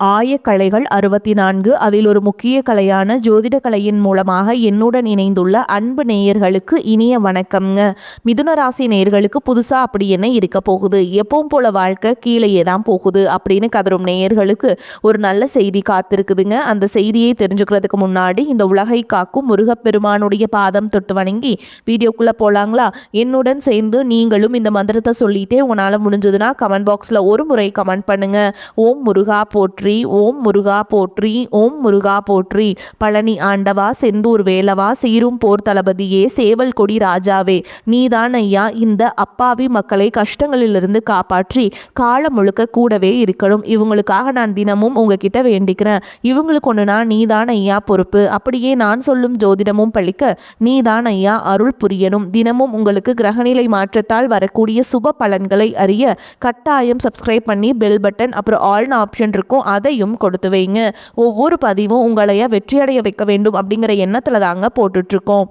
ஆயக்கலைகள் 64 அதில் ஒரு முக்கிய கலையான ஜோதிட கலையின் மூலமாக என்னுடன் இணைந்துள்ள அன்பு நேயர்களுக்கு இனிய வணக்கம்ங்க. மிதுன ராசி நேயர்களுக்கு புதுசா அப்படி என்ன இருக்க போகுது, எப்பவும் போல வாழ்க்கை கீழேயே தான் போகுது அப்படின்னு கதரும் நேயர்களுக்கு ஒரு நல்ல செய்தி காத்திருக்குதுங்க. அந்த செய்தியை தெரிஞ்சுக்கிறதுக்கு முன்னாடி இந்த உலகை காக்கும் முருகப்பெருமானுடைய பாதம் தொட்டு வணங்கி வீடியோக்குள்ள போலாங்களா? என்னுடன் சேர்ந்து நீங்களும் இந்த மந்திரத்தை சொல்லிட்டே உங்களால முடிஞ்சதுன்னா கமெண்ட் பாக்ஸ்ல ஒரு முறை கமெண்ட் பண்ணுங்க. ஓம் முருகா போற்றி, ஓம் முருகா போற்றி, ஓம் முருகா போற்றி. பழனி ஆண்டவா, செந்தூர் வேலவா, சீரும் போர் தளபதியே, சேவல் கொடி ராஜாவே, நீதான் ஐயா இந்த அப்பாவி மக்களை கஷ்டங்களிலிருந்து காப்பாற்றி காலம் முழுக்க கூடவே இருக்கணும். இவங்களுக்காக நான் தினமும் உங்ககிட்ட வேண்டிக்கிறேன். இவங்களுக்கு ஒண்ணுனா நீதான் ஐயா பொறுப்பு. அப்படியே நான் சொல்லும் ஜோதிடமும் பழிக்க நீதான் ஐயா அருள் புரியணும். தினமும் உங்களுக்கு கிரகநிலை மாற்றத்தால் வரக்கூடிய சுப பலன்களை அறிய கட்டாயம் சப்ஸ்கிரைப் பண்ணி பெல் பட்டன் அப்புறம் ஆல்னு ஆப்ஷன் இருக்கும், அதையும் கொடுத்து வைங்க. ஒவ்வொரு பதிவும் உங்களைய வெற்றியடைய வைக்க வேண்டும் அப்படிங்கிற எண்ணத்துல தாங்க போட்டுட்டு இருக்கோம்.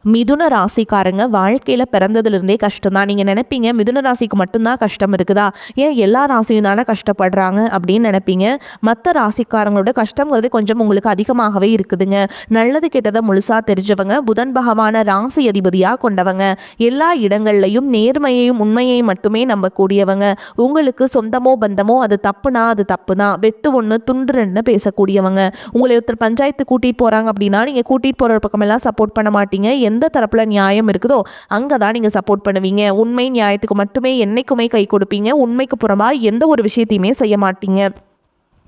மிதுன ராசிக்காரங்க வாழ்க்கையில் பிறந்ததுலேருந்தே கஷ்டம் தான். நீங்கள் நினைப்பீங்க மிதுன ராசிக்கு மட்டும்தான் கஷ்டம் இருக்குதா, ஏன் எல்லா ராசியும் தானே கஷ்டப்படுறாங்க அப்படின்னு நினைப்பீங்க. மற்ற ராசிக்காரங்களோட கஷ்டங்கிறது கொஞ்சம் உங்களுக்கு அதிகமாகவே இருக்குதுங்க. நல்லது கெட்டதை முழுசாக தெரிஞ்சவங்க, புதன் பகவான ராசி அதிபதியாக கொண்டவங்க, எல்லா இடங்கள்லையும் நேர்மையையும் உண்மையையும் மட்டுமே நம்பக்கூடியவங்க. உங்களுக்கு சொந்தமோ பந்தமோ அது தப்புனா அது தப்பு தான், வெட்டு ஒன்று துண்டு ரெண்டுன்னு பேசக்கூடியவங்க. உங்களை ஒருத்தர் பஞ்சாயத்து கூட்டிகிட்டு போகிறாங்க அப்படின்னா நீங்கள் கூட்டிகிட்டு போகிற பக்கமெல்லாம் சப்போர்ட் பண்ண மாட்டீங்க. எந்த தரப்புல நியாயம் இருக்குதோ அங்கதான் நீங்க சப்போர்ட் பண்ணுவீங்க. உண்மை நியாயத்துக்கு மட்டுமே என்னைக்குமே கை கொடுப்பீங்க. உண்மைக்கு புறமா எந்த ஒரு விஷயத்தையுமே செய்ய மாட்டீங்க.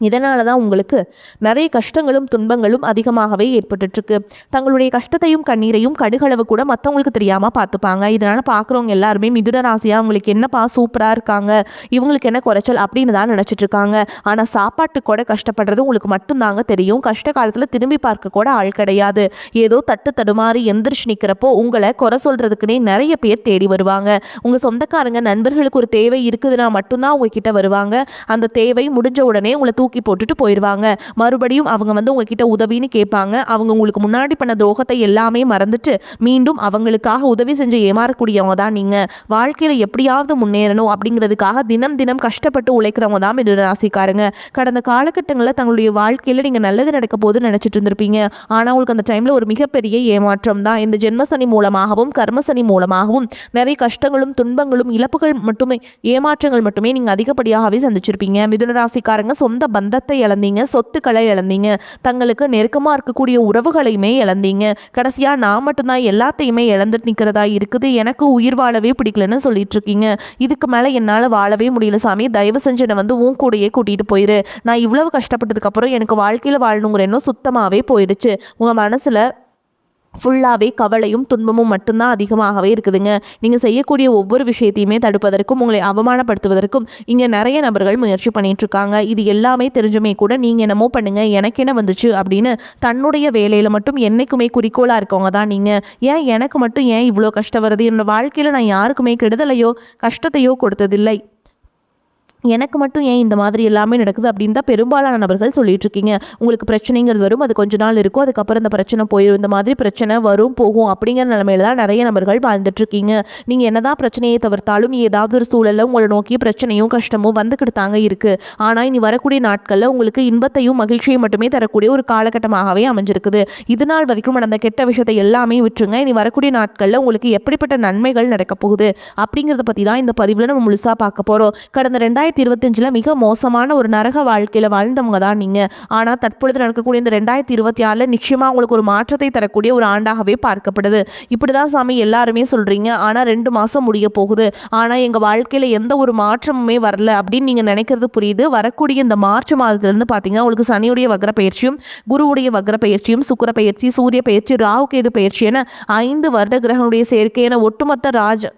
இதனால தான் உங்களுக்கு நிறைய கஷ்டங்களும் துன்பங்களும் அதிகமாகவே ஏற்பட்டுருக்கு. தங்களுடைய கஷ்டத்தையும் கண்ணீரையும் கடுகளவு கூட மற்றவங்களுக்கு தெரியாமல் பார்த்துப்பாங்க. இதனால் பார்க்குறவங்க எல்லாருமே மிதுன ராசியாக அவங்களுக்கு என்னப்பா சூப்பராக இருக்காங்க, இவங்களுக்கு என்ன குறைச்சல் அப்படின்னு தான் நினச்சிட்டு இருக்காங்க. ஆனால் சாப்பாட்டுக்கு கூட கஷ்டப்படுறது உங்களுக்கு மட்டும்தாங்க தெரியும். கஷ்ட காலத்தில் திரும்பி பார்க்க கூட ஆள் கிடையாது. ஏதோ தட்டு தடுமாறி எந்திரிச்சு நிற்கிறப்போ உங்களை குறை சொல்கிறதுக்குனே நிறைய பேர் தேடி வருவாங்க. உங்கள் சொந்தக்காரங்க நண்பர்களுக்கு ஒரு தேவை இருக்குதுன்னா மட்டும்தான் உங்ககிட்ட வருவாங்க. அந்த தேவை முடிஞ்ச உடனே உங்களை தூக்கி போட்டுட்டு போயிடுவாங்க. மறுபடியும் அவங்க உங்ககிட்ட உதவின்னு கேட்பாங்க. அவங்க உங்களுக்கு முன்னாடி பண்ண துரோகத்தை எல்லாமே மறந்துட்டு மீண்டும் அவங்களுக்காக உதவி செஞ்சு ஏமாறக்கூடியவங்க தான் நீங்க. வாழ்க்கையில எப்படியாவது முன்னேறணும் அப்படிங்கிறதுக்காக தினம் தினம் கஷ்டப்பட்டு உழைக்கிறவங்க தான் மிதுன ராசிக்காரங்க. கடந்த காலகட்டங்களில் தங்களுடைய வாழ்க்கையில நீங்க நல்லது நடக்க போது நினைச்சிட்டு இருந்திருப்பீங்க. ஆனா உங்களுக்கு அந்த டைம்ல ஒரு மிகப்பெரிய ஏமாற்றம் தான். இந்த ஜென்மசனி மூலமாகவும் கர்மசனி மூலமாகவும் நிறைய கஷ்டங்களும் துன்பங்களும் இழப்புகள் மட்டுமே, ஏமாற்றங்கள் மட்டுமே நீங்க அதிகப்படியாகவே சந்திச்சிருப்பீங்க. மிதுன ராசிக்காரங்க சொந்த பந்தத்தை இழந்தீங்க, சொத்துக்களை இழந்தீங்க, தங்களுக்கு நெருக்கமாக இருக்கக்கூடிய உறவுகளையுமே இழந்தீங்க. கடைசியா நான் மட்டும்தான் எல்லாத்தையுமே இழந்துட்டு நிற்கிறதா இருக்குது, எனக்கு உயிர் வாழவே பிடிக்கலன்னு சொல்லிட்டு இருக்கீங்க. இதுக்கு மேலே என்னால் வாழவே முடியல சாமி, தயவு செஞ்சு என்னை உன் கூடையே கூட்டிகிட்டு போயிரு. நான் இவ்வளவு கஷ்டப்பட்டதுக்கு அப்புறம் எனக்கு வாழ்க்கையில் வாழணுங்கிற எண்ணம் சுத்தமாகவே போயிடுச்சு. உங்கள் மனசில் ஃபுல்லாகவே கவலையும் துன்பமும் மட்டும்தான் அதிகமாகவே இருக்குதுங்க. நீங்கள் செய்யக்கூடிய ஒவ்வொரு விஷயத்தையுமே தடுப்பதற்கும் உங்களை அவமானப்படுத்துவதற்கும் இங்கே நிறைய நபர்கள் முயற்சி பண்ணிகிட்ருக்காங்க. இது எல்லாமே தெரிஞ்சுமே கூட நீங்கள் என்னமோ பண்ணுங்கள் எனக்கு என்ன வந்துச்சு அப்படின்னு தன்னுடைய வேலையில் மட்டும் என்றைக்குமே குறிக்கோளாக இருக்கவங்க தான் நீங்கள். ஏன் எனக்கு மட்டும் ஏன் இவ்வளோ கஷ்டம் வருது, என்னோடய வாழ்க்கையில் நான் யாருக்குமே கெடுதலையோ கஷ்டத்தையோ கொடுத்ததில்லை, எனக்கு மட்டும் ஏன் இந்த மாதிரி எல்லாமே நடக்குது அப்படின்னு தான் பெரும்பாலான நபர்கள் சொல்லிட்டு இருக்கீங்க. உங்களுக்கு பிரச்சனைங்கிறது வரும், அது கொஞ்ச நாள் இருக்கும், அதுக்கப்புறம் இந்த பிரச்சனை போயிடும். இந்த மாதிரி பிரச்சனை வரும் போகும் அப்படிங்கிற நிலைமையில தான் நிறைய நபர்கள் வாழ்ந்துட்டு இருக்கீங்க. நீங்கள் என்னதான் பிரச்சனையை தவிர்த்தாலும் ஏதாவது ஒரு சூழலில் உங்களை நோக்கி பிரச்சனையும் கஷ்டமும் வந்துக்கிட்டு தாங்க இருக்குது. ஆனால் இனி வரக்கூடிய நாட்களில் உங்களுக்கு இன்பத்தையும் மகிழ்ச்சியும் மட்டுமே தரக்கூடிய ஒரு காலகட்டமாகவே அமைஞ்சிருக்குது. இது நாள் வரைக்கும் நடந்த கெட்ட விஷயத்தை எல்லாமே விட்டுருங்க. இனி வரக்கூடிய நாட்களில் உங்களுக்கு எப்படிப்பட்ட நன்மைகள் நடக்க போகுது அப்படிங்கிறத பற்றி தான் இந்த பதிவில் நம்ம முழுசாக பார்க்க போகிறோம். கடந்த 2025 மிக மோசமான ஒரு நரக வாழ்க்கையில் வாழ்ந்தவங்க தான் நீங்கள். ஆனால் தற்பொழுது நடக்கக்கூடிய இந்த 2026 நிச்சயமாக உங்களுக்கு ஒரு மாற்றத்தை தரக்கூடிய ஒரு ஆண்டாகவே பார்க்கப்படுது. இப்படி தான் சாமி எல்லாருமே சொல்கிறீங்க, ஆனால் 2 மாதம் முடிய போகுது, ஆனால் எங்கள் வாழ்க்கையில் எந்த ஒரு மாற்றமுமே வரல அப்படின்னு நீங்கள் நினைக்கிறது புரியுது. வரக்கூடிய இந்த மார்ச் மாதத்துலேருந்து பார்த்தீங்கன்னா உங்களுக்கு சனியுடைய வக்ர பயிற்சியும் குருவுடைய வக்ர பயிற்சியும் சுக்கிர பயிற்சி சூரிய பயிற்சி ராகு கேது பயிற்சி என 5 வருட கிரகங்களுடைய சேர்க்கை என ஒட்டுமொத்த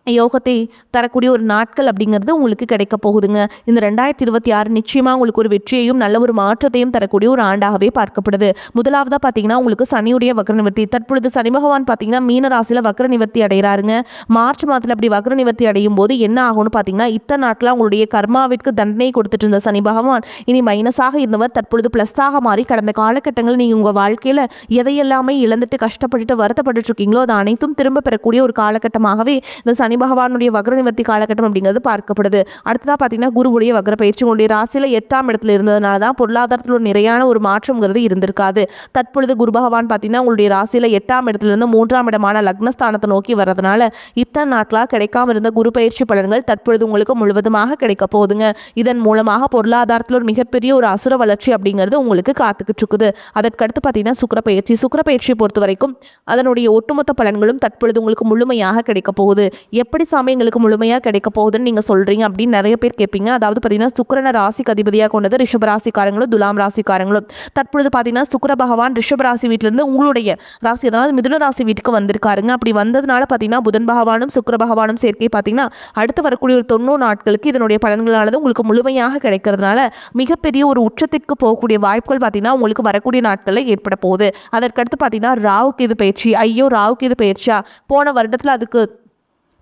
யோகத்தை தரக்கூடிய ஒரு நாட்கள் அப்படிங்கிறது உங்களுக்கு கிடைக்க போகுதுங்க. இந்த 2026 நிச்சயமாக உங்களுக்கு ஒரு வெற்றியையும் நல்ல ஒரு மாற்றத்தையும் தரக்கூடிய ஒரு ஆண்டாகவே பார்க்கப்படுது. முதலாவதாக பார்த்தீங்கன்னா உங்களுக்கு சனியுடைய வக்ர நிவர்த்தி. தற்பொழுது சனி பகவான் பார்த்தீங்கன்னா மீன ராசியில் வக்ர நிவர்த்தி அடைகிறாருங்க. மார்ச் மாதத்தில் அப்படி வக்ர நிவர்த்தி அடையும் போது என்ன ஆகும்னு பார்த்தீங்கன்னா இத்தனை நாட்கள் உங்களுடைய கர்மாவிற்கு தண்டனை கொடுத்துட்டு இருந்த சனி பகவான் இனி மைனஸாக இருந்தவர் தற்பொழுது ப்ளஸ்ஸாக மாறி கடந்த காலகட்டங்களில் நீங்கள் உங்கள் வாழ்க்கையில் எதையெல்லாமே இழந்துட்டு கஷ்டப்பட்டுட்டு வருத்தப்பட்டு இருக்கீங்களோ அது அனைத்தும் திரும்ப பெறக்கூடிய ஒரு காலகட்டமாகவே இந்த சனி பகவானுடைய வக்ர நிவர்த்தி காலகட்டம் அப்படிங்கிறது பார்க்கப்படுது. அடுத்ததாக பார்த்தீங்கன்னா குருவுடைய வக்ர பயிற்சி உங்களுடைய ராசியில் 8ஆம் இடத்துல இருந்ததுனால தான் பொருளாதாரத்தில் ஒரு நிறையான ஒரு மாற்றம்ங்கிறது இருந்திருக்காது. தற்பொழுது குரு பகவான் பார்த்தீங்கன்னா உங்களுடைய ராசியில் 8ஆம் இடத்துல இருந்து 3ஆம் இடமான லக்னஸ்தானத்தை நோக்கி வரதுனால இத்தனை நாட்களாக கிடைக்காம இருந்த குரு பயிற்சி பலன்கள் தற்பொழுது உங்களுக்கு முழுவதுமாக கிடைக்க போகுதுங்க. இதன் மூலமாக பொருளாதாரத்தில் ஒரு மிகப்பெரிய ஒரு அசுர வளர்ச்சி அப்படிங்கிறது உங்களுக்கு காத்துக்கிட்டு இருக்குது. அதற்கடுத்து பார்த்தீங்கன்னா சுக்கிர பயிற்சியை பொறுத்த வரைக்கும் அதனுடைய ஒட்டுமொத்த பலன்களும் தற்பொழுது உங்களுக்கு முழுமையாக கிடைக்க போகுது. எப்படி சாமி எங்களுக்கு முழுமையாக கிடைக்க போகுதுன்னு நீங்கள் சொல்கிறீங்க அப்படின்னு நிறைய பேர் கேட்பீங்க. அதாவது பார்த்தீங்கன்னா சுக்கிரனை ராசிக்கு அதிபதியாக கொண்டது ரிஷப ராசிக்காரங்களும் துலாம் ராசிக்காரங்களும். தற்பொழுது பார்த்தீங்கன்னா சுக்கிர பகவான் ரிஷப ராசி வீட்டிலிருந்து உங்களுடைய ராசி அதாவது மிதுன ராசி வீட்டுக்கு வந்திருக்காருங்க. அப்படி வந்ததுனால பார்த்தீங்கன்னா புதன் பகவானும் சுக்கிர பகவானும் சேர்க்கை பார்த்தீங்கன்னா அடுத்து வரக்கூடிய ஒரு 90 நாட்களுக்கு இதனுடைய பலன்களானது உங்களுக்கு முழுமையாக கிடைக்கிறதுனால மிகப்பெரிய ஒரு உச்சத்திற்கு போகக்கூடிய வாய்ப்புகள் பார்த்தீங்கன்னா உங்களுக்கு வரக்கூடிய நாட்களில் ஏற்பட போகுது. அதற்கடுத்து பார்த்தீங்கன்னா ராகு கேது பயிற்சி. ராகு கேது பயிற்சியா போன வருடத்தில் அதுக்கு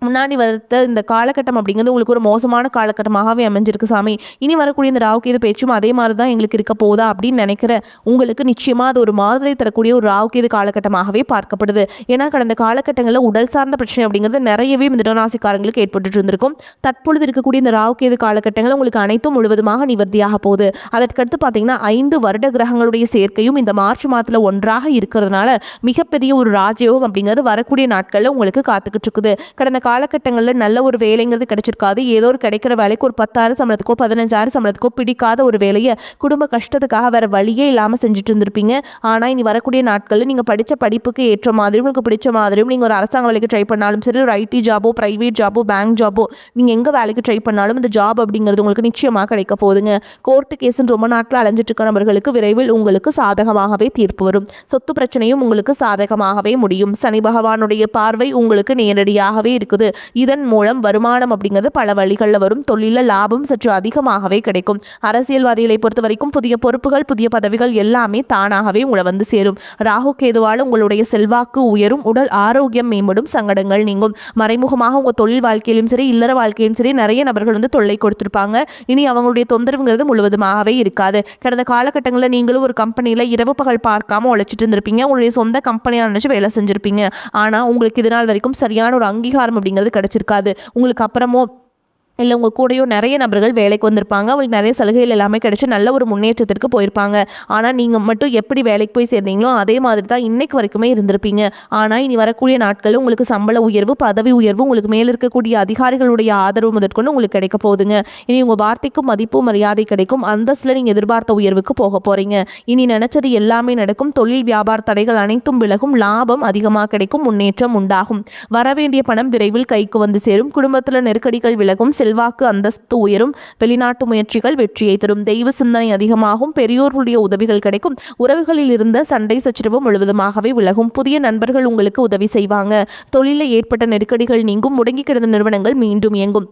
முன்னாடி வரத்த இந்த காலகட்டம் அப்படிங்கிறது உங்களுக்கு ஒரு மோசமான காலகட்டமாகவே அமைஞ்சிருக்கு சாமி. இனி வரக்கூடிய இந்த ராகு கேது பேச்சும் அதே மாதிரி தான் எங்களுக்கு இருக்க போதா அப்படின்னு நினைக்கிற உங்களுக்கு நிச்சயமாக அது ஒரு மாறுதலை தரக்கூடிய ஒரு ராகு கேது காலகட்டமாகவே பார்க்கப்படுது. ஏன்னா கடந்த காலகட்டங்களில் உடல் சார்ந்த பிரச்சனை அப்படிங்கிறது நிறையவே மிதுனராசிக்காரங்களுக்கு ஏற்பட்டு இருந்திருக்கும். தற்பொழுது இருக்கக்கூடிய இந்த ராகு கேது காலகட்டங்கள் உங்களுக்கு அனைத்தும் முழுவதுமாக நிவர்த்தியாக போகுது. அதற்கடுத்து பார்த்தீங்கன்னா 5 வருட கிரகங்களுடைய சேர்க்கையும் இந்த மார்ச் மாதத்தில் ஒன்றாக இருக்கிறதுனால மிகப்பெரிய ஒரு ராஜயோகம் அப்படிங்கிறது வரக்கூடிய நாட்களில் உங்களுக்கு காத்துக்கிட்டு இருக்குது. கடந்த காலகட்டங்களில் நல்ல ஒரு வேலைங்கிறது கிடைச்சிருக்காது. ஏதோ ஒரு கிடைக்கிற வேலைக்கு ஒரு 10,000 சம்பளத்துக்கோ 15,000 சம்பளத்துக்கோ பிடிக்காத ஒரு வேலையை குடும்ப கஷ்டத்துக்காக வேற வழியே இல்லாமல் செஞ்சுட்டு இருந்திருப்பீங்க. ஆனால் இனி வரக்கூடிய நாட்களில் நீங்கள் படித்த படிப்புக்கு ஏற்ற மாதிரியும் உங்களுக்கு பிடிச்ச மாதிரியும் நீங்கள் ஒரு அரசாங்க வேலைக்கு ட்ரை பண்ணாலும் சரி, ஒரு ஐடி ஜாபோ ப்ரைவேட் ஜாபோ பேங்க் ஜாபோ நீங்கள் எங்கே வேலைக்கு ட்ரை பண்ணாலும் இந்த ஜாப் அப்படிங்கிறது உங்களுக்கு நிச்சயமாக கிடைக்க போகுதுங்க. கோர்ட்டு கேஸுன்னு ரொம்ப நாட்கள் அலைஞ்சிட்டு இருக்கிற நபர்களுக்கு விரைவில் உங்களுக்கு சாதகமாகவே தீர்ப்பு வரும். சொத்து பிரச்சனையும் உங்களுக்கு சாதகமாகவே முடியும். சனி பகவானுடைய பார்வை உங்களுக்கு நேரடியாகவே இருக்குது. இதன் மூலம் வருமானம் அப்படிங்கிறது பல வழிகளில் வரும். தொழிலில் லாபம் சற்று அதிகமாகவே கிடைக்கும். அரசியல்வாதிகளை பொறுத்த வரைக்கும் புதிய பொறுப்புகள் புதிய பதவிகள் எல்லாமே தானாகவே உங்களை வந்து சேரும். ராகு கேதுவால் உங்களுடைய செல்வாக்கு உயரும், உடல் ஆரோக்கியம் மேம்படும், சங்கடங்கள் நீங்கும். மறைமுகமாக உங்கள் தொழில் வாழ்க்கையிலும் சரி இல்லற வாழ்க்கையிலும் சரி நிறைய நபர்கள் வந்து தொல்லை கொடுத்துருப்பாங்க. இனி அவங்களுடைய தொந்தரவுங்கிறது முழுவதுமாகவே இருக்காது. கடந்த காலகட்டங்களில் நீங்களும் ஒரு கம்பெனியில் இரவு பகல் பார்க்காம உழைச்சிட்டு இருந்திருப்பீங்க. உங்களுடைய சொந்த கம்பெனியாக நினச்சி வேலை செஞ்சுருப்பீங்க. ஆனால் உங்களுக்கு இதனால் வரைக்கும் சரியான ஒரு அங்கீகாரம் அப்படிங்கிறது கிடைச்சிருக்காது. உங்களுக்கு அப்புறமோ இல்லை உங்கள் கூடயோ நிறைய நபர்கள் வேலைக்கு வந்திருப்பாங்க. அவங்களுக்கு நிறைய சலுகைகள் எல்லாமே கிடைச்சி நல்ல ஒரு முன்னேற்றத்திற்கு போயிருப்பாங்க. ஆனால் நீங்கள் மட்டும் எப்படி வேலைக்கு போய் சேர்ந்தீங்களோ அதே மாதிரி தான் இன்னைக்கு வரைக்குமே இருந்திருப்பீங்க. ஆனால் இனி வரக்கூடிய நாட்களில் உங்களுக்கு சம்பள உயர்வு பதவி உயர்வு உங்களுக்கு மேலே இருக்கக்கூடிய அதிகாரிகளுடைய ஆதரவு முதற்கொண்டு உங்களுக்கு கிடைக்க போகுதுங்க. இனி உங்கள் வார்த்தைக்கும் மதிப்பு மரியாதை கிடைக்கும். அந்தஸ்தில் நீங்கள் எதிர்பார்த்த உயர்வுக்கு போக போகிறீங்க. இனி நினச்சது எல்லாமே நடக்கும். தொழில் வியாபார தடைகள் அனைத்தும் விலகும். லாபம் அதிகமாக கிடைக்கும். முன்னேற்றம் உண்டாகும். வரவேண்டிய பணம் விரைவில் கைக்கு வந்து சேரும். குடும்பத்தில் நெருக்கடிகள் விலகும். செல்வாக்கு அந்தஸ்து உயரும். வெளிநாட்டு முயற்சிகள் வெற்றியை தரும். தெய்வ சிந்தனை அதிகமாகும். பெரியோர்களுடைய உதவிகள் கிடைக்கும். உறவுகளில் இருந்த சண்டை சச்சரவு முழுவதுமாகவே விலகும். புதிய நண்பர்கள் உங்களுக்கு உதவி செய்வாங்க. தொழிலில் ஏற்பட்ட நெருக்கடிகள் நீங்கும். முடங்கி கிடந்த நிறுவனங்கள் மீண்டும் இயங்கும்.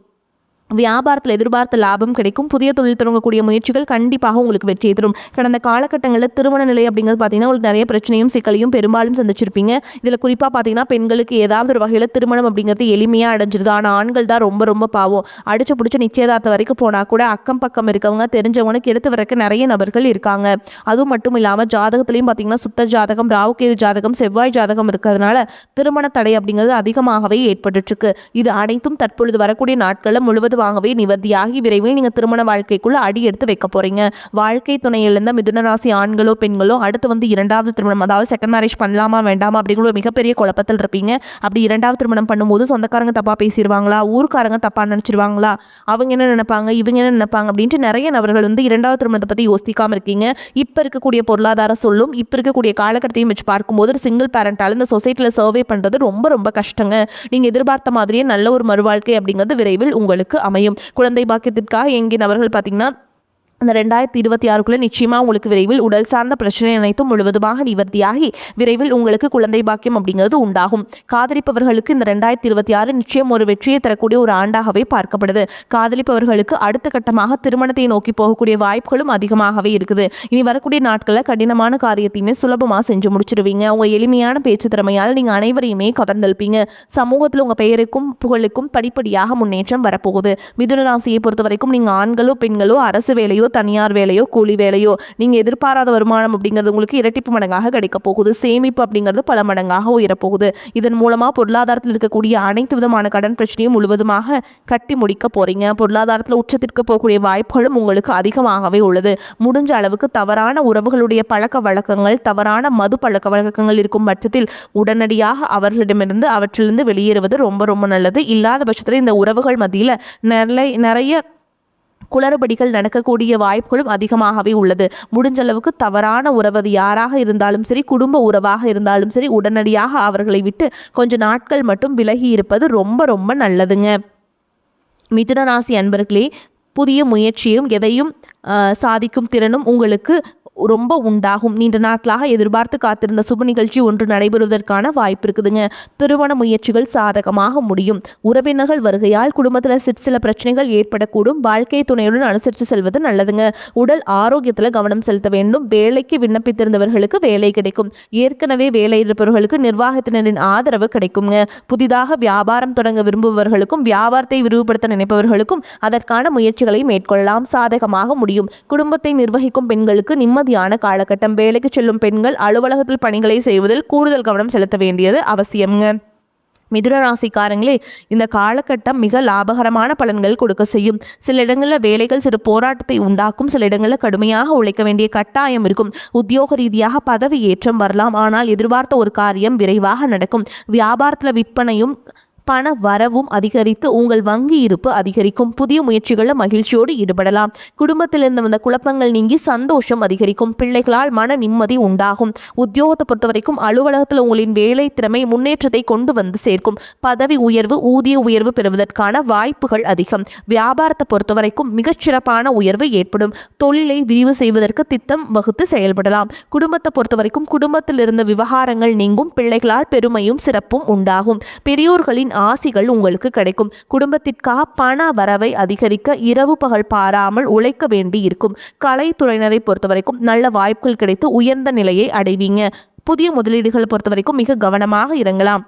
வியாபாரத்தில் எதிர்பார்த்த லாபம் கிடைக்கும். புதிய தொழில் தொடங்கக்கூடிய முயற்சிகள் கண்டிப்பாக உங்களுக்கு வெற்றியை தரும். கடந்த காலகட்டங்களில் திருமண நிலை அப்படிங்கிறது பார்த்தீங்கன்னா உங்களுக்கு நிறைய பிரச்சனையும் சிக்கலையும் பெரும்பாலும் சந்திச்சிருப்பீங்க. இதில் குறிப்பாக பார்த்தீங்கன்னா பெண்களுக்கு ஏதாவது ஒரு வகையில் திருமணம் அப்படிங்கிறது எளிமையாக அடைஞ்சிருது. ஆனால் ஆண்கள் தான் ரொம்ப ரொம்ப பாவம். அடிச்சு பிடிச்ச நிச்சயதார்த்தம் வரைக்கும் போனால் கூட அக்கம் பக்கம் இருக்கவங்க தெரிஞ்சவங்களுக்கு எடுத்து வரக்க நிறைய நபர்கள் இருக்காங்க. அதுவும் மட்டும் இல்லாமல் ஜாதகத்திலையும் பார்த்தீங்கன்னா சுத்த ஜாதகம் ராகுகேது ஜாதகம் செவ்வாய் ஜாதகம் இருக்கிறதுனால திருமண தடை அப்படிங்கிறது அதிகமாகவே ஏற்பட்டுருக்கு. இது அனைத்தும் தற்பொழுது வரக்கூடிய நாட்களில் முழுவதும் வாங்கவே நிவர்த்தியாகி விரைவில் நீங்கள் திருமண வாழ்க்கைக்குள்ள அடி எடுத்து வைக்க போறீங்க. வாழ்க்கை துணையிலிருந்த மிதுன ராசி ஆண்களோ பெண்களோ அடுத்து வந்து 2வது திருமணம் அதாவது செகண்ட் மேரேஜ் பண்ணலாமா வேண்டாமா அப்படிங்கிற ஒரு மிகப்பெரிய குழப்பத்தில் இருப்பீங்க. அப்படி 2வது திருமணம் பண்ணும்போது சொந்தக்காரங்க தப்பா பேசிடுவாங்களா, ஊர்க்காரங்க தப்பா நினைச்சிருவாங்களா, அவங்க என்ன நினைப்பாங்க இவங்க என்ன நினைப்பாங்க அப்படின்ட்டு நிறைய நபர்கள் வந்து 2வது திருமணத்தை பற்றி யோசிக்காம இருக்கீங்க. இப்போ இருக்கக்கூடிய பொருளாதார சொல்லும் இப்போ இருக்கக்கூடிய காலகட்டத்தையும் வச்சு பார்க்கும்போது ஒரு சிங்கிள் பேரண்டால் இந்த சொசைட்டியில் சர்வே பண்ணுறது ரொம்ப ரொம்ப கஷ்டங்க. நீங்கள் எதிர்பார்த்த மாதிரியே நல்ல ஒரு மறுவாழ்க்கை அப்படிங்கிறது விரைவில் உங்களுக்கு அமையும். குழந்தை பாக்கியத்திற்காக எங்கே நபர்கள் பார்த்தீங்கன்னா அந்த 2026க்குள்ளே நிச்சயமாக உங்களுக்கு விரைவில் உடல் சார்ந்த பிரச்சனை அனைத்தும் முழுவதுமாக நிவர்த்தியாகி விரைவில் உங்களுக்கு குழந்தை பாக்கியம் அப்படிங்கிறது உண்டாகும். காதலிப்பவர்களுக்கு இந்த 2026 நிச்சயம் ஒரு வெற்றியை தரக்கூடிய ஒரு ஆண்டாகவே பார்க்கப்படுது. காதலிப்பவர்களுக்கு அடுத்த கட்டமாக திருமணத்தை நோக்கி போகக்கூடிய வாய்ப்புகளும் அதிகமாகவே இருக்குது. இனி வரக்கூடிய நாட்களில் கடினமான காரியத்தையுமே சுலபமாக செஞ்சு முடிச்சிருவீங்க. உங்கள் எளிமையான பேச்சு திறமையால் நீங்கள் அனைவரையுமே கவர்ந்தெழுப்பீங்க. சமூகத்தில் உங்கள் பெயருக்கும் புகழுக்கும் படிப்படியாக முன்னேற்றம் வரப்போகுது. மிதுன ராசியை பொறுத்த வரைக்கும் நீங்கள் ஆண்களோ பெண்களோ அரசு வேலையோ தனியார் வேலையோ கூலி வேலையோ நீங்கள் எதிர்பாராத வருமானம் அப்படிங்கிறது உங்களுக்கு இரட்டிப்பு மடங்காக கிடைக்க போகுது. சேமிப்பு அப்படிங்கிறது பல மடங்காக உயரப்போகுது. இதன் மூலமாக பொருளாதாரத்தில் இருக்கக்கூடிய அனைத்து விதமான கடன் பிரச்சனையும் முழுவதுமாக கட்டி முடிக்க போறீங்க. பொருளாதாரத்தில் உச்சத்திற்கு போகக்கூடிய வாய்ப்புகளும் உங்களுக்கு அதிகமாகவே உள்ளது. முடிஞ்ச அளவுக்கு தவறான உறவுகளுடைய பழக்க வழக்கங்கள், தவறான மது பழக்க வழக்கங்கள் இருக்கும் பட்சத்தில் உடனடியாக அவர்களிடமிருந்து அவற்றிலிருந்து வெளியேறுவது ரொம்ப ரொம்ப நல்லது. இல்லாத பட்சத்தில் இந்த உறவுகள் மத்தியில் நிறைய குளறுபடிகள் நடக்கக்கூடிய வாய்ப்புகளும் அதிகமாகவே உள்ளது. முடிஞ்ச அளவுக்கு தவறான உறவு யாராக இருந்தாலும் சரி, குடும்ப உறவாக இருந்தாலும் சரி, உடனடியாக அவர்களை விட்டு கொஞ்ச நாட்கள் மட்டும் விலகி இருப்பது ரொம்ப ரொம்ப நல்லதுங்க. மிதுன ராசி அன்பர்களே, புதிய முயற்சியும் எதையும் சாதிக்கும் திறனும் உங்களுக்கு ரொம்ப உண்டாகும். நீண்ட நாட்களாக எதிர்பார்த்து காத்திருந்த சுப நிகழ்ச்சி ஒன்று நடைபெறுவதற்கான வாய்ப்பு இருக்குதுங்க. திருமண முயற்சிகள் சாதகமாக முடியும். உறவினர்கள் வருகையால் குடும்பத்தில் சில பிரச்சனைகள் ஏற்படக்கூடும். வாழ்க்கை துணையுடன் அனுசரித்து செல்வது நல்லதுங்க. உடல் ஆரோக்கியத்தில் கவனம் செலுத்த வேண்டும். வேலைக்கு விண்ணப்பித்திருந்தவர்களுக்கு வேலை கிடைக்கும். ஏற்கனவே வேலை இருப்பவர்களுக்கு நிர்வாகத்தினரின் ஆதரவு கிடைக்குங்க. புதிதாக வியாபாரம் தொடங்க விரும்புபவர்களுக்கும் வியாபாரத்தை விரிவுபடுத்த நினைப்பவர்களுக்கும் அதற்கான முயற்சிகளை மேற்கொள்ளலாம். சாதகமாக முடியும். குடும்பத்தை நிர்வகிக்கும் பெண்களுக்கு நிம்மதியான காலகட்டம். வேலைக்கு செல்லும் பெண்கள் அலுவலகத்தில் பணிகளை செய்வதில் கூடுதல் கவனம் செலுத்த வேண்டியது அவசியம்ங்க. மிதுன ராசிக்காரங்களே, இந்த காலகட்டம் மிக லாபகரமான பலன்கள் கொடுக்க செய்யும். சில இடங்களில் வேலைகள் சிறு போராட்டத்தை உண்டாக்கும். சில இடங்களில் கடுமையாக உழைக்க வேண்டிய கட்டாயம் இருக்கும். உத்தியோக ரீதியாக பதவி ஏற்றம் வரலாம். ஆனால் எதிர்பார்த்த ஒரு காரியம் விரைவாக நடக்கும். வியாபாரத்தில் விற்பனையும் பண வரவும் அதிகரித்து உங்கள் வங்கி இருப்பு அதிகரிக்கும். புதிய முயற்சிகளில் மகிழ்ச்சியோடு ஈடுபடலாம். குடும்பத்தில் இருந்து வந்த குழப்பங்கள் நீங்கி சந்தோஷம் அதிகரிக்கும். பிள்ளைகளால் மன நிம்மதி உண்டாகும். உத்தியோகத்தை பொறுத்த வரைக்கும் அலுவலகத்தில் உங்களின் வேலை திறமை முன்னேற்றத்தை கொண்டு வந்து சேர்க்கும். பதவி உயர்வு, ஊதிய உயர்வு பெறுவதற்கான வாய்ப்புகள் அதிகம். வியாபாரத்தை பொறுத்த வரைக்கும் மிகச்சிறப்பான உயர்வு ஏற்படும். தொழிலை விரிவு செய்வதற்கு திட்டம் வகுத்து செயல்படலாம். குடும்பத்தை பொறுத்த வரைக்கும் குடும்பத்தில் இருந்த விவகாரங்கள் நீங்கும். பிள்ளைகளால் பெருமையும் சிறப்பும் உண்டாகும். பெரியோர்களின் ஆசிகள் உங்களுக்கு கிடைக்கும். குடும்பத்திற்காக பண வரவை அதிகரிக்க இரவு பகல் பாராமல் உழைக்க வேண்டி இருக்கும். கலைத்துறையினரை பொறுத்த வரைக்கும் நல்ல வாய்ப்புகள் கிடைத்து உயர்ந்த நிலையை அடைவீங்க. புதிய முதலீடுகளை பொறுத்த வரைக்கும் மிக கவனமாக இறங்கலாம்.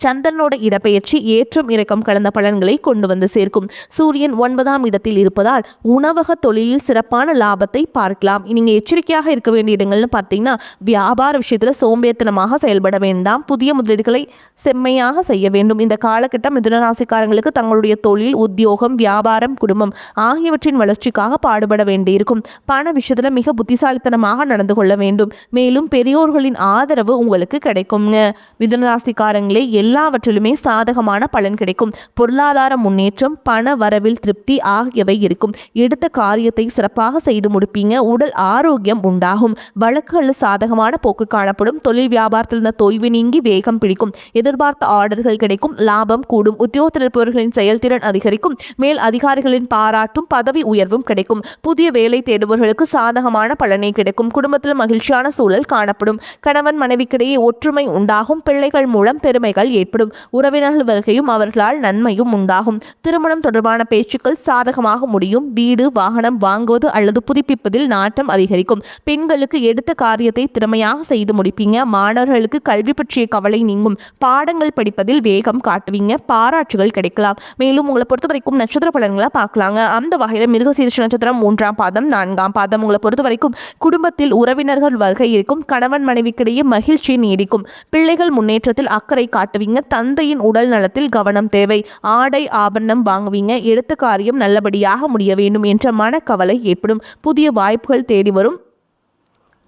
சந்திரனோட இடப்பெயர்ச்சி ஏற்றம் இறக்கம் கலந்த பலன்களை கொண்டு வந்து சேர்க்கும். சூரியன் 9ஆம் இடத்தில் இருப்பதால் உணவக தொழிலில் சிறப்பான லாபத்தை பார்க்கலாம். நீங்கள் எச்சரிக்கையாக இருக்க வேண்டிய இடங்கள்னு பார்த்தீங்கன்னா, வியாபார விஷயத்தில் சோம்பேறித்தனமாக செயல்பட வேண்டாம். புதிய முதலீடுகளை செம்மையாக செய்ய வேண்டும். இந்த காலகட்டம் மிதுன ராசிக்காரங்களுக்கு தங்களுடைய தொழில், உத்தியோகம், வியாபாரம், குடும்பம் ஆகியவற்றின் வளர்ச்சிக்காக பாடுபட வேண்டியிருக்கும். பண விஷயத்தில் மிக புத்திசாலித்தனமாக நடந்து கொள்ள வேண்டும். மேலும் பெரியோர்களின் ஆதரவு உங்களுக்கு கிடைக்குங்க. மிதுன ராசிக்காரங்களே, எல்லாவற்றிலுமே சாதகமான பலன் கிடைக்கும். பொருளாதார முன்னேற்றம், பண வரவில் திருப்தி ஆகியவை இருக்கும். எடுத்த காரியத்தை சிறப்பாக செய்து முடிப்பீங்க. உடல் ஆரோக்கியம் உண்டாகும். வழக்குகளில் சாதகமான போக்கு காணப்படும். தொழில் வியாபாரத்தில் இருந்த தொய்வு நீங்கி வேகம் பிடிக்கும். எதிர்பார்த்த ஆர்டர்கள் கிடைக்கும். லாபம் கூடும். உத்தியோகத்தில் இருப்பவர்களின் செயல்திறன் அதிகரிக்கும். மேல் அதிகாரிகளின் பாராட்டும் பதவி உயர்வும் கிடைக்கும். புதிய வேலை தேடுபவர்களுக்கு சாதகமான பலனே கிடைக்கும். குடும்பத்தில் மகிழ்ச்சியான சூழல் காணப்படும். கணவன் மனைவிக்கிடையே ஒற்றுமை உண்டாகும். பிள்ளைகள் மூலம் பெருமைகள் ஏற்படும். உறவினர்கள் வருகையும் அவர்களால் நன்மையும் உண்டாகும். திருமணம் தொடர்பான பேச்சுக்கள் சாதகமாக முடியும். வீடு வாகனம் வாங்குவது அல்லது புதுப்பிப்பதில் நாட்டம் அதிகரிக்கும். பெண்களுக்கு எடுத்த காரியத்தை திறமையாக செய்து முடிப்பீங்க. மாணவர்களுக்கு கல்வி பற்றிய கவலை நீங்கும். பாடங்கள் படிப்பதில் வேகம் காட்டுவீங்க. பாராட்டுகள் கிடைக்கலாம். மேலும் உங்களை பொறுத்த வரைக்கும் நட்சத்திர பலன்களை பார்க்கலாங்க. அந்த வகையில் மிருகசீரிஷ நட்சத்திரம் 3ஆம் பாதம் 4ஆம் பாதம் உங்களை பொறுத்த வரைக்கும் குடும்பத்தில் உறவினர்கள் வருகை இருக்கும். கணவன் மனைவிக்கிடையே மகிழ்ச்சி நீடிக்கும். பிள்ளைகள் முன்னேற்றத்தில் அக்கறை காட்டுவீங்க. தந்தையின் உடல் நலத்தில் கவனம் தேவை. ஆடை ஆபரணம் வாங்குவீங்க. எடுத்த காரியம் நல்லபடியாக முடிய வேண்டும் என்ற மனக்கவலை ஏற்படும். புதிய வாய்ப்புகள் தேடி வரும்.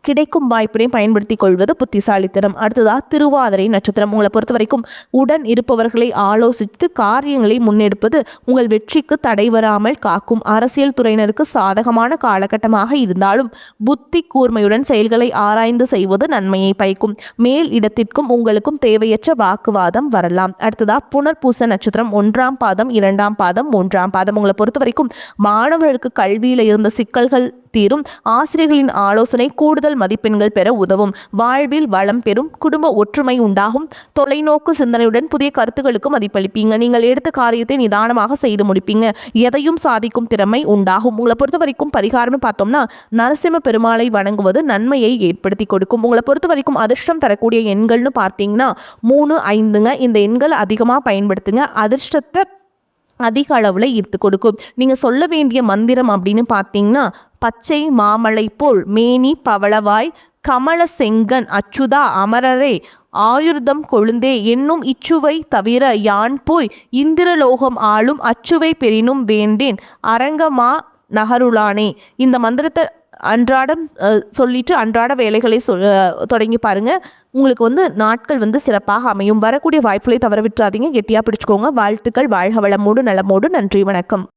கிடைக்கும் வாய்ப்பினை பயன்படுத்திக் கொள்வது புத்திசாலித்தனம். அடுத்ததாக திருவாதிரை நட்சத்திரம் உங்களை பொறுத்த வரைக்கும் உடன் இருப்பவர்களை ஆலோசித்து காரியங்களை முன்னெடுப்பது உங்கள் வெற்றிக்கு தடை வராமல் காக்கும். அரசியல் துறையினருக்கு சாதகமான காலகட்டமாக இருந்தாலும் புத்தி கூர்மையுடன் செயல்களை ஆராய்ந்து செய்வது நன்மையை பயக்கும். மேல் இடத்திற்கும் உங்களுக்கும் தேவையற்ற வாக்குவாதம் வரலாம். அடுத்ததாக புனர்பூச நட்சத்திரம் 1ஆம் பாதம் 2ஆம் பாதம் 3ஆம் பாதம் உங்களை பொறுத்த வரைக்கும் மாணவர்களுக்கு கல்வியில் இருந்த சிக்கல்கள் தீரும். ஆசிரியர்களின் ஆலோசனை கூடுதல் மதிப்பெண்கள் பெற உதவும். வாழ்வில் வளம் பெறும். குடும்ப ஒற்றுமை உண்டாகும். தொலைநோக்கு சிந்தனையுடன் புதிய கருத்துக்களுக்கு மதிப்பளிப்பீங்க. நீங்கள் எடுத்த காரியத்தை நிதானமாக செய்து முடிப்பீங்க. எதையும் சாதிக்கும் திறமை உண்டாகும். உங்களை பொறுத்த வரைக்கும் பரிகாரம்னு பார்த்தோம்னா, நரசிம்ம பெருமாளை வணங்குவது நன்மையை ஏற்படுத்தி கொடுக்கும். உங்களை பொறுத்த வரைக்கும் அதிர்ஷ்டம் தரக்கூடிய எண்கள்னு பார்த்தீங்கன்னா 3, 5ங்க. இந்த எண்கள் அதிகமாக பயன்படுத்துங்க. அதிர்ஷ்டத்தை அதிக அளவில் ஈர்த்து கொடுக்கும். நீங்கள் சொல்ல வேண்டிய மந்திரம் அப்படின்னு பார்த்தீங்கன்னா, பச்சை மாமலை போல் மேனி பவளவாய் கமல செங்கன் அச்சுதா அமரரே ஆயுர்தம் கொழுந்தே என்னும் இச்சுவை தவிர யான் போய் இந்திரலோகம் ஆளும் அச்சுவை பெறினும் வேண்டேன் அரங்கமா நகருளானே. இந்த மந்திரத்தை அன்றாடம் சொல்லிட்டு அன்றாட வேலைகளை தொடங்கி பாருங்க. உங்களுக்கு நாட்கள் சிறப்பாக அமையும். வரக்கூடிய வாய்ப்புகளை தவற விட்டுறாதீங்க. கெட்டியாக பிடிச்சுக்கோங்க. வாழ்த்துக்கள். வாழ்க வளமோடு நலமோடு. நன்றி, வணக்கம்.